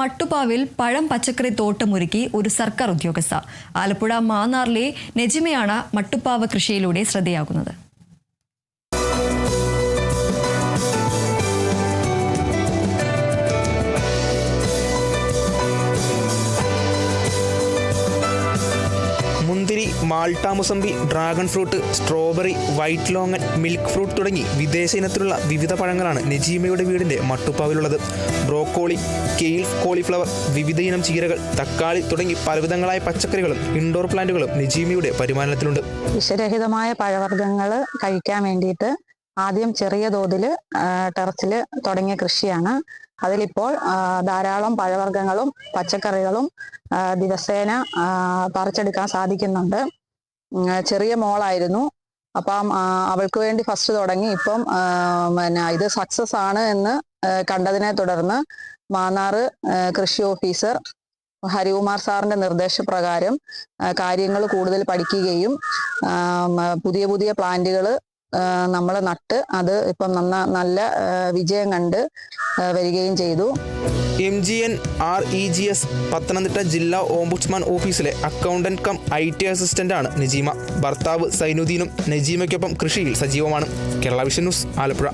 മട്ടുപ്പാവിൽ പഴം പച്ചക്കറി തോട്ടമൊരുക്കി ഒരു സർക്കാർ ഉദ്യോഗസ്ഥ. ആലപ്പുഴ മാന്നാറിലെ നെജിമയാണ് മട്ടുപ്പാവ് കൃഷിയിലൂടെ ശ്രദ്ധയാകുന്നത്. മുന്തിരി, Malta mosambi, dragon fruit, strawberry, white longan, milk fruit തുടങ്ങി വിദേശ ഇനത്തിലുള്ള വിവിധ പഴങ്ങളാണ് നെജീമയുടെ വീടിന്റെ മട്ടുപ്പാവിലുള്ളത്. ബ്രോക്കോളി, കെയിൽ കോളിഫ്ലവർ, വിവിധ ഇനം ചീരകൾ, തക്കാളി തുടങ്ങി പലവിധങ്ങളായ പച്ചക്കറികളും ഇൻഡോർ പ്ലാന്റുകളും നെജീമയുടെ പരിപാലനത്തിലുണ്ട്. വിഷരഹിതമായ പഴവർഗ്ഗങ്ങൾ കഴിക്കാൻ വേണ്ടിയിട്ട് ആദ്യം ചെറിയ തോതിൽ ടെറസിൽ തുടങ്ങിയ കൃഷിയാണ്. അതിലിപ്പോൾ ധാരാളം പഴവർഗ്ഗങ്ങളും പച്ചക്കറികളും ദിവസേന പറിച്ചെടുക്കാൻ സാധിക്കുന്നുണ്ട്. ചെറിയ മോളായിരുന്നു, അപ്പം അവൾക്ക് വേണ്ടി ഫസ്റ്റ് തുടങ്ങി. ഇപ്പം ഇത് സക്സസ് ആണ് എന്ന് കണ്ടതിനെ തുടർന്ന് മാന്നാർ കൃഷി ഓഫീസർ ഹരികുമാർ സാറിന്റെ നിർദ്ദേശപ്രകാരം കാര്യങ്ങൾ കൂടുതൽ പഠിക്കുകയും പുതിയ പുതിയ പ്ലാന്റുകൾ നമ്മൾ നട്ട് അത് ഇപ്പം നല്ല വിജയം കണ്ട് വരികയും ചെയ്തു. MGNREGS പത്തനംതിട്ട ജില്ലാ ഓംബുഡ്സ്മാൻ ഓഫീസിലെ അക്കൗണ്ടന്റ് കം IT അസിസ്റ്റന്റ് ആണ് നെജീമ. ഭർത്താവ് സൈനുദ്ദീനും നെജീമയ്ക്കൊപ്പം കൃഷിയിൽ സജീവമാണ്. Kerala vision news, Alappuzha.